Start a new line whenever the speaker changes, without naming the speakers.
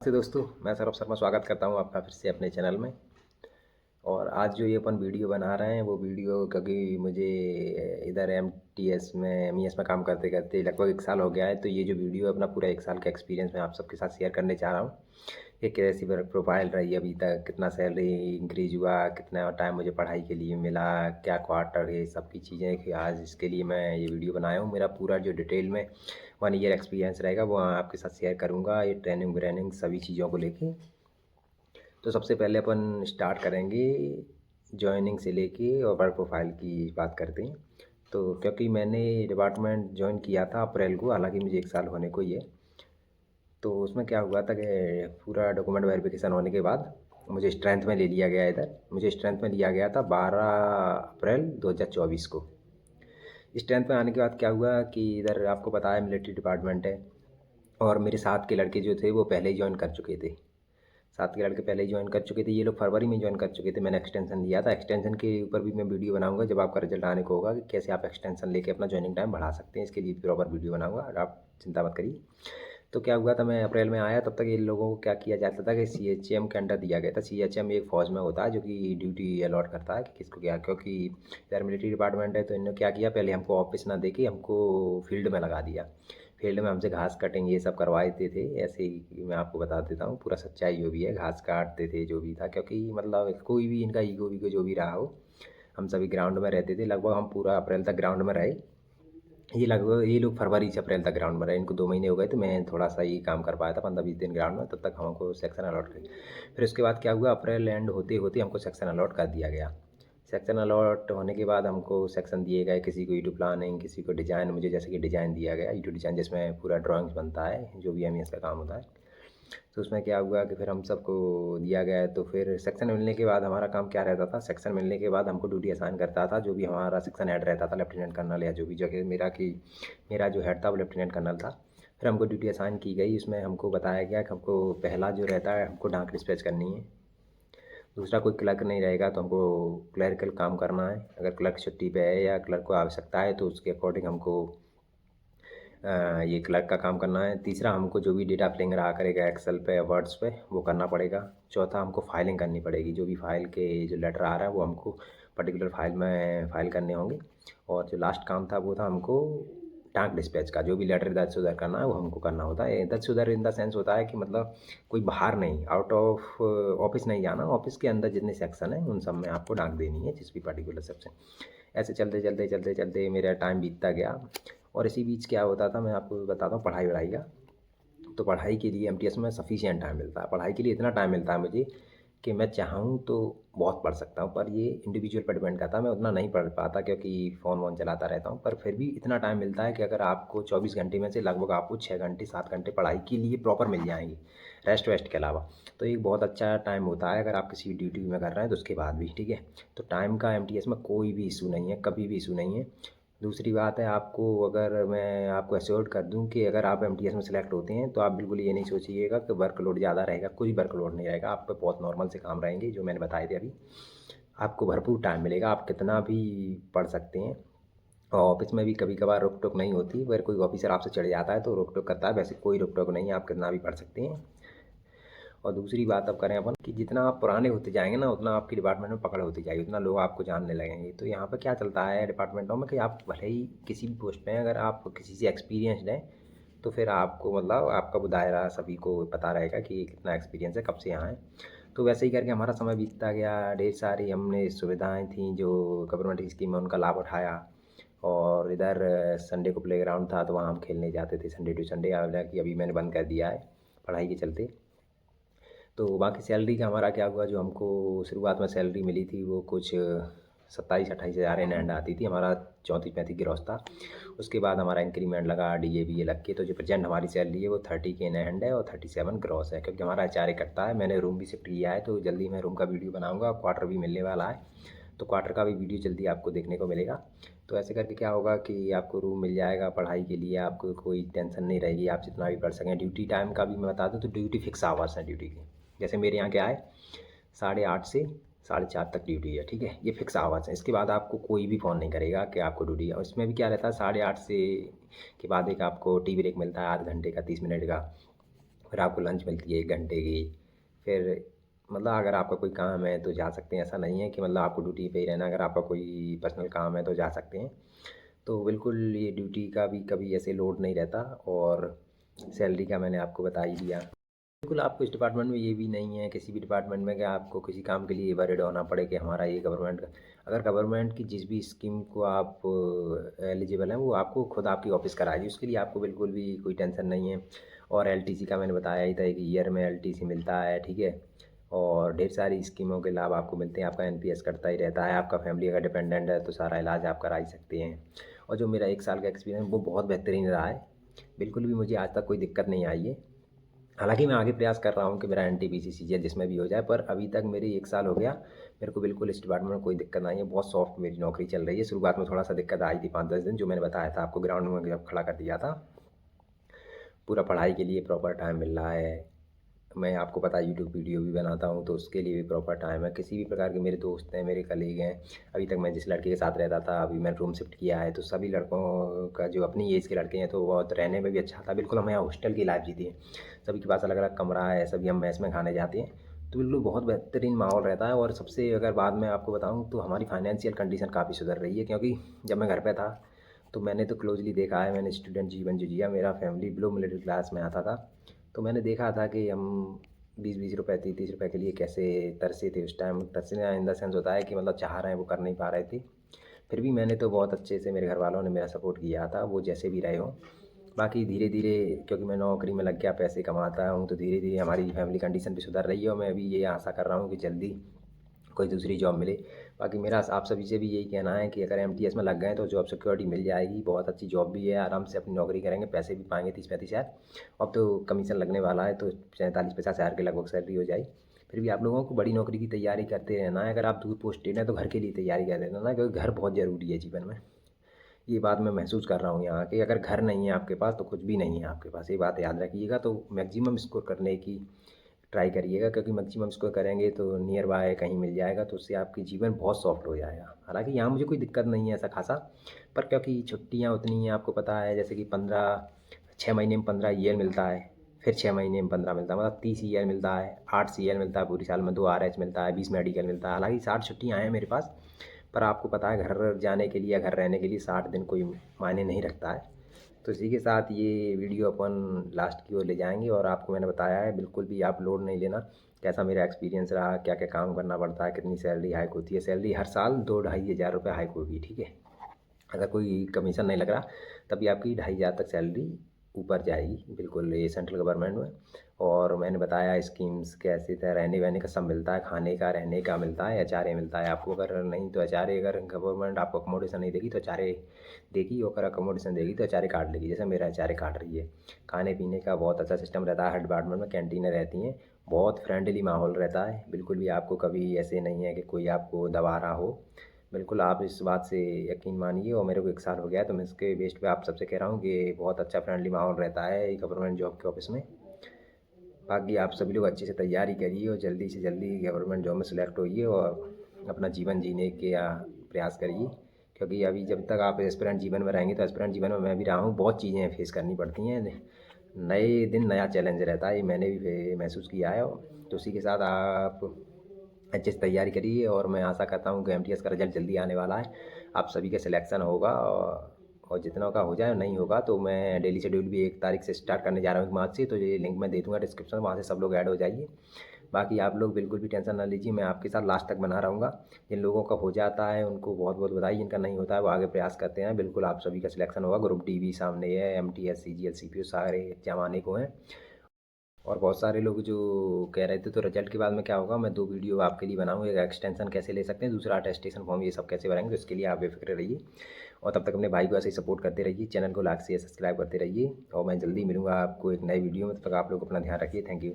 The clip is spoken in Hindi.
नमस्ते दोस्तों, मैं सौरभ शर्मा स्वागत करता हूँ आपका फिर से अपने चैनल में। और आज जो ये अपन वीडियो बना रहे हैं वो वीडियो क्योंकि मुझे इधर एमटीएस में एमईएस में काम करते करते लगभग 1 साल हो गया है। तो ये जो वीडियो है अपना पूरा 1 साल का एक्सपीरियंस मैं आप सबके साथ शेयर करने चाह रहा हूँ। कि कैसी प्रोफाइल रही अभी तक, कितना सैलरी इंक्रीज हुआ, कितना टाइम मुझे पढ़ाई के लिए मिला, क्या क्वार्टर है, सब की चीज़ें कि आज इसके लिए मैं ये वीडियो बनाया हूँ। मेरा पूरा जो डिटेल में 1 ईयर एक्सपीरियंस रहेगा वो आपके साथ शेयर करूँगा, ये ट्रेनिंग व्रेनिंग सभी चीज़ों को लेके। तो सबसे पहले अपन स्टार्ट करेंगे जॉइनिंग से लेके और वर्क प्रोफाइल की बात करते हैं। तो क्योंकि मैंने डिपार्टमेंट ज्वाइन किया था अप्रैल को, हालांकि मुझे 1 साल होने को ही है। तो उसमें क्या हुआ था कि पूरा डॉक्यूमेंट वेरिफिकेशन होने के बाद मुझे स्ट्रेंथ में ले लिया गया। इधर मुझे स्ट्रेंथ में लिया गया था 12 अप्रैल 2024 को। स्ट्रेंथ में आने के बाद क्या हुआ कि इधर आपको पता है मिलिट्री डिपार्टमेंट है, और मेरे साथ के लड़के जो थे वो पहले ही ज्वाइन कर चुके थे। साथ के लड़के पहले ही ज्वाइन कर चुके थे, ये लोग फरवरी में ज्वाइन कर चुके थे। मैंने एक्सटेंशन लिया था, एक्सटेंशन के ऊपर भी मैं वीडियो बनाऊंगा जब आपका रिजल्ट आने को होगा कि कैसे आप एक्सटेंशन लेके अपना ज्वाइनिंग टाइम बढ़ा सकते हैं। इसके लिए प्रॉपर वीडियो बनाऊंगा, आप चिंता मत करिए। तो क्या हुआ था, मैं अप्रैल में आया तब तक इन लोगों को क्या किया जाता था कि सीएचएम के अंडर दिया गया था। सीएचएम एक फ़ौज में होता है जो कि ड्यूटी अलॉट करता है कि किसको क्या, क्योंकि इधर मिलिट्री डिपार्टमेंट है। तो इन्होंने क्या किया, पहले हमको ऑफिस ना दे के हमको फील्ड में लगा दिया। फील्ड में हमसे घास कटिंग ये सब करवाए थे। ऐसे ही मैं आपको बता देता हूँ पूरा सच्चाई जो भी है, घास काटते थे जो भी था, क्योंकि मतलब कोई भी इनका ईगो वीगो जो भी रहा हो, हम सभी ग्राउंड में रहते थे। लगभग हम पूरा अप्रैल तक ग्राउंड में रहे। ये लोग फरवरी से अप्रैल तक ग्राउंड में रहे, इनको 2 महीने हो गए। तो मैं थोड़ा सा ही काम कर पाया था, 15-20 दिन ग्राउंड में, तब तक हमको सेक्शन अलॉट कर। फिर उसके बाद क्या हुआ, अप्रैल एंड होते होते हमको सेक्शन अलॉट कर दिया गया। सेक्शन अलॉट होने के बाद हमको सेक्शन दिए गए, किसी को यूट्यूब प्लानिंग, किसी को डिज़ाइन। मुझे जैसे कि डिज़ाइन दिया गया, यूट्यूब डिज़ाइन जिसमें पूरा ड्राइंग्स बनता है, जो भी एमईएस का काम होता है। तो उसमें क्या हुआ कि फिर हम सबको दिया गया है। तो फिर सेक्शन मिलने के बाद हमारा काम क्या रहता था, सेक्शन मिलने के बाद हमको ड्यूटी असाइन करता था जो भी हमारा सेक्शन हेड रहता था, लेफ्टिनेंट कर्नल या जो भी जगह मेरा जो हेड था वो लेफ्टिनेंट कर्नल था। फिर हमको ड्यूटी असाइन की गई, उसमें हमको बताया गया कि हमको पहला जो रहता है हमको डाक डिस्पैच करनी है। दूसरा, कोई क्लर्क नहीं रहेगा तो हमको क्लरिकल काम करना है। अगर क्लर्क छुट्टी पे है या क्लर्क को आवश्यकता है तो उसके अकॉर्डिंग हमको ये क्लर्क का काम करना है। तीसरा, हमको जो भी डेटा फिलिंग रहा करेगा एक्सेल पे, वर्ड्स पे, वो करना पड़ेगा। चौथा, हमको फाइलिंग करनी पड़ेगी, जो भी फाइल के जो लेटर आ रहा है वो हमको पर्टिकुलर फाइल में फाइल करने होंगे। और जो लास्ट काम था वो था हमको डाक डिस्पैच का, जो भी लेटर इधर से उधर करना है वो हमको करना होता है। इधर से उधर इन द सेंस होता है कि मतलब कोई बाहर नहीं, आउट ऑफ ऑफिस नहीं जाना, ऑफिस के अंदर जितने सेक्शन हैं उन सब में आपको डाक देनी है, जिस भी पर्टिकुलर सेक्शन। ऐसे चलते चलते चलते चलते मेरा टाइम बीतता गया। और इसी बीच क्या होता था, मैं आपको बताता हूँ पढ़ाई वढ़ाई का। तो पढ़ाई के लिए एमटीएस में सफिशिएंट टाइम मिलता है, पढ़ाई के लिए इतना टाइम मिलता है मुझे कि मैं चाहूँ तो बहुत पढ़ सकता हूँ। पर ये इंडिविजुअल पर डिपेंड करता है, मैं उतना नहीं पढ़ पाता क्योंकि फ़ोन वोन चलाता रहता हूँ। पर फिर भी इतना टाइम मिलता है कि अगर आपको 24 घंटे में से लगभग आपको 6 घंटे 7 घंटे पढ़ाई के लिए प्रॉपर मिल जाएंगे, रेस्ट वेस्ट के अलावा। तो एक बहुत अच्छा टाइम होता है अगर आप किसी ड्यूटी में कर रहे हैं तो उसके बाद भी, ठीक है। तो टाइम का एमटीएस में कोई भी इशू नहीं है, कभी भी इशू नहीं है। दूसरी बात है, आपको अगर मैं आपको एश्योर्ड कर दूं कि अगर आप एमटीएस में सेलेक्ट होते हैं तो आप बिल्कुल ये नहीं सोचिएगा कि वर्कलोड ज़्यादा रहेगा, कोई वर्कलोड नहीं रहेगा। आप पे बहुत नॉर्मल से काम रहेंगे जो मैंने बताए थे अभी। आपको भरपूर टाइम मिलेगा, आप कितना भी पढ़ सकते हैं। और ऑफिस में भी कभी कभार रोक टोक नहीं होती, अगर कोई ऑफिसर आपसे चढ़ जाता है तो रोक टोक करता है, वैसे कोई रोक टोक नहीं है, आप कितना भी पढ़ सकते हैं। और दूसरी बात अब करें अपन कि जितना आप पुराने होते जाएंगे ना, उतना आपकी डिपार्टमेंट में पकड़ होती जाएगी, उतना लोग आपको जानने लगेंगे। तो यहाँ पर क्या चलता है डिपार्टमेंटों में कि आप भले ही किसी भी पोस्ट पे हैं, अगर आप किसी से एक्सपीरियंसड हैं तो फिर आपको मतलब आपका वो दायरा सभी को पता रहेगा कि कितना एक्सपीरियंस है, कब से यहाँ है। तो वैसे ही करके हमारा समय बीतता गया। ढेर सारी हमने सुविधाएँ थी जो गवर्नमेंट स्कीम में, उनका लाभ उठाया। और इधर संडे को प्लेग्राउंड था तो वहाँ हम खेलने जाते थे संडे टू संडे। हालांकि अभी मैंने बंद कर दिया है पढ़ाई के चलते। तो बाकी सैलरी का हमारा क्या हुआ, जो हमको शुरुआत में सैलरी मिली थी वो कुछ 27-28 हज़ार इन हैंड आती थी, हमारा 34-35 ग्रॉस था। उसके बाद हमारा इंक्रीमेंट लगा, डीए बीए लग के, तो जो प्रेजेंट हमारी सैलरी है वो 30 के इन हैंड है और 37 ग्रॉस है। क्योंकि हमारा एचआर इकट्ठा है, मैंने रूम भी शिफ्ट किया है तो जल्दी मैं रूम का वीडियो बनाऊँगा। क्वार्टर भी मिलने वाला है तो क्वार्टर का भी वीडियो जल्दी आपको देखने को मिलेगा। तो ऐसे करके क्या होगा कि आपको रूम मिल जाएगा, पढ़ाई के लिए आपको कोई टेंशन नहीं रहेगी, आप जितना भी पढ़ सकें। ड्यूटी टाइम का भी मैं बता दूँ तो ड्यूटी फिक्स आवर्स हैं ड्यूटी के। जैसे मेरे यहाँ क्या है, 8:30 से 4:30 तक ड्यूटी है, ठीक है, ये फिक्स आवर्स है। इसके बाद आपको कोई भी फ़ोन नहीं करेगा कि आपको ड्यूटी है। इसमें भी क्या रहता है, 8:30 से के बाद एक आपको टी ब्रेक मिलता है, आध घंटे का, 30 मिनट का। फिर आपको लंच मिलती है 1 घंटे की। फिर मतलब अगर आपका कोई काम है तो जा सकते हैं, ऐसा नहीं है कि मतलब आपको ड्यूटी पे ही रहना है, अगर आपका कोई पर्सनल काम है तो जा सकते हैं। तो बिल्कुल ये ड्यूटी का भी कभी ऐसे लोड नहीं रहता, और सैलरी का मैंने आपको बता ही दिया। बिल्कुल आपको इस डिपार्टमेंट में ये भी नहीं है किसी भी डिपार्टमेंट में कि आपको किसी काम के लिए वरीड होना पड़े कि हमारा ये गवर्नमेंट का, अगर गवर्नमेंट की जिस भी स्कीम को आप एलिजिबल हैं वो आपको खुद आपकी ऑफिस कराएगी, उसके लिए आपको बिल्कुल भी कोई टेंशन नहीं है। और एलटीसी का मैंने बताया ही था, एक ईयर में एलटीसी मिलता है, ठीक है। और ढेर सारी स्कीमों के लाभ आपको मिलते हैं, आपका एनपीएस कटता ही रहता है, आपका फैमिली अगर डिपेंडेंट है तो सारा इलाज आप करा ही सकते हैं। और जो मेरा 1 साल का एक्सपीरियंस वो बहुत बेहतरीन रहा है, बिल्कुल भी मुझे आज तक कोई दिक्कत नहीं आई है। हालाँकि मैं आगे प्रयास कर रहा हूँ कि मेरा एनटीपीसी सीजीएल जिसमें भी हो जाए, पर अभी तक मेरी 1 साल हो गया, मेरे को बिल्कुल इस डिपार्टमेंट में कोई दिक्कत नहीं है, बहुत सॉफ्ट मेरी नौकरी चल रही है। शुरुआत में थोड़ा-सा दिक्कत आई थी 5-10 दिन, जो मैंने बताया था आपको, ग्राउंड में जब खड़ा कर दिया था। पूरा पढ़ाई के लिए प्रॉपर टाइम मिल रहा है। मैं आपको पता है यूट्यूब वीडियो भी बनाता हूँ, तो उसके लिए भी प्रॉपर टाइम है। किसी भी प्रकार के मेरे दोस्त हैं, मेरे कलीग हैं, अभी तक मैं जिस लड़के के साथ रहता था, अभी मैंने रूम शिफ्ट किया है, तो सभी लड़कों का जो अपनी एज के लड़के हैं तो बहुत रहने में भी अच्छा था। बिल्कुल हम यहाँ हॉस्टल की लाइफ जीती है, सभी के पास अलग-अलग कमरा है, सभी हम मेस में खाने जाते हैं, तो बिल्कुल बहुत बेहतरीन माहौल रहता है। और सबसे अगर बाद में आपको बताऊँ तो हमारी फाइनेंशियल कंडीशन काफ़ी सुधर रही है, क्योंकि जब मैं घर पे था तो मैंने तो क्लोज़ली देखा है, मैंने स्टूडेंट जीवन जो जिया, मेरा फैमिली बिलो मिडिल क्लास में आता था, तो मैंने देखा था कि हम 20-20 रुपए, 30-30 रुपए के लिए कैसे तरसे थे उस टाइम। तरसना इन द सेंस होता है कि मतलब चाह रहे हैं, वो कर नहीं पा रहे थे। फिर भी मैंने तो बहुत अच्छे से, मेरे घरवालों ने मेरा सपोर्ट किया था, वो जैसे भी रहे हों। बाकी धीरे-धीरे क्योंकि मैं नौकरी में लग गया, पैसे कमाता हूँ, तो धीरे-धीरे हमारी फैमिली कंडीशन भी सुधर रही है, और मैं अभी ये आशा कर रहा हूँ कि जल्दी कोई दूसरी जॉब मिले। बाकी मेरा आप सभी से भी यही कहना है कि अगर एमटीएस में लग गए तो जॉब सिक्योरिटी मिल जाएगी, बहुत अच्छी जॉब भी है, आराम से अपनी नौकरी करेंगे, पैसे भी पाएँगे 30-35 हज़ार। अब तो कमीशन लगने वाला है, तो 47-50 हज़ार के लगभग सैलरी हो जाएगी। फिर भी आप लोगों को बड़ी नौकरी की तैयारी करते रहना है। अगर आप दूर पोस्टेड हैं तो घर के लिए तैयारी कर लेना ना, क्योंकि घर बहुत ज़रूरी है जीवन में। ये बात मैं महसूस कर रहा हूँ यहाँ कि अगर घर नहीं है आपके पास तो कुछ भी नहीं है आपके पास, ये बात याद रखिएगा। तो मैक्सिमम स्कोर करने की ट्राई करिएगा, क्योंकि मैक्सिमम स्कोर करेंगे तो नियर बाय कहीं मिल जाएगा, तो उससे आपकी जीवन बहुत सॉफ्ट हो जाएगा। हालाँकि यहाँ मुझे कोई दिक्कत नहीं है ऐसा ख़ासा, पर क्योंकि छुट्टियाँ उतनी हैं, आपको पता है, जैसे कि 6 महीने में 15 ईएल मिलता है, फिर 6 महीने में 15 मिलता है, मतलब 30 ईएल मिलता है, 8 सीएल मिलता है पूरी साल में, 2 आरएच मिलता है, 20 मेडिकल मिलता है। हालाँकि 60 छुट्टियाँ हैं मेरे पास, पर आपको पता है घर जाने के लिए या घर रहने के लिए 60 दिन कोई मायने नहीं रखता है। तो इसी के साथ ये वीडियो अपन लास्ट की ओर ले जाएँगे, और आपको मैंने बताया है बिल्कुल भी आप लोड नहीं लेना। कैसा मेरा एक्सपीरियंस रहा, क्या-क्या काम करना पड़ता है, कितनी सैलरी हाइक होती है। सैलरी हर साल 2 ढाई हज़ार रुपये हाइक होगी, ठीक है? अगर कोई कमीशन नहीं लग रहा तभी आपकी 2500 तक सैलरी ऊपर जाएगी, बिल्कुल ये सेंट्रल गवर्नमेंट में। और मैंने बताया स्कीम्स कैसे थे, रहने वहने का सब मिलता है, खाने का रहने का मिलता है, एचआरए मिलता है आपको। अगर नहीं तो एचआरए, अगर गवर्नमेंट आपको अकोमोडेशन नहीं देगी तो एचआरए देगी, और अगर अकोमोडेशन देगी तो एचआरए काट लेगी, जैसे मेरा एचआरए काट रही है। खाने पीने का बहुत अच्छा सिस्टम रहता है, हर डिपार्टमेंट में कैंटीनें रहती हैं, बहुत फ्रेंडली माहौल रहता है, बिल्कुल भी आपको कभी ऐसे नहीं है कि कोई आपको दबा रहा हो। बिल्कुल आप इस बात से यकीन मानिए, और मेरे को 1 साल हो गया है, तो मैं इसके बेस पे आप सबसे कह रहा हूँ कि बहुत अच्छा फ्रेंडली माहौल रहता है गवर्नमेंट जॉब के ऑफिस में। बाकी आप सभी लोग अच्छे से तैयारी करिए और जल्दी से जल्दी गवर्नमेंट जॉब में सेलेक्ट होइए, और अपना जीवन जीने के प्रयास करिए। क्योंकि अभी जब तक आप एस्पिरेंट जीवन में रहेंगे, तो एस्पिरेंट जीवन में मैं भी रहा हूँ, बहुत चीज़ें फेस करनी पड़ती हैं, नए दिन नया चैलेंज रहता है, ये मैंने भी महसूस किया है। तो उसी के साथ आप अच्छे से तैयारी करिए, और मैं आशा करता हूँ कि एमटीएस का रिजल्ट जल्दी आने वाला है, आप सभी का सिलेक्शन होगा। और जितना का हो जाए, नहीं होगा तो मैं डेली शेड्यूल भी 1 तारीख से स्टार्ट करने जा रहा हूँ, 1 मार्च से, तो ये लिंक मैं दे दूँगा डिस्क्रिप्शन में, वहाँ से सब लोग ऐड हो जाइए। बाकी आप लोग बिल्कुल भी टेंशन ना लीजिए, मैं आपके साथ लास्ट तक बना रहूँगा। जिन लोगों का हो जाता है उनको बहुत बहुत बधाई, जिनका नहीं होता है वो आगे प्रयास करते हैं। बिल्कुल आप सभी का सिलेक्शन होगा, ग्रुप डी भी सामने है, एमटीएस, सीजीएल, सीपीओ सारे एग्जाम आने को हैं। और बहुत सारे लोग जो कह रहे थे तो रिजल्ट के बाद में क्या होगा, मैं 2 वीडियो आपके लिए बनाऊँगा, एक एक्सटेंशन कैसे ले सकते हैं, दूसरा अटेस्टेशन फॉर्म, ये सब कैसे भरेंगे, तो इसके लिए आप बेफ़िक्र रहिए। और तब तक अपने भाई को ऐसे ही सपोर्ट करते रहिए, चैनल को लाइक शेयर सब्सक्राइब करते रहिए, और मैं जल्दी मिलूँगा आपको एक नई वीडियो में। तब तक आप लोग अपना ध्यान रखिए। Thank you.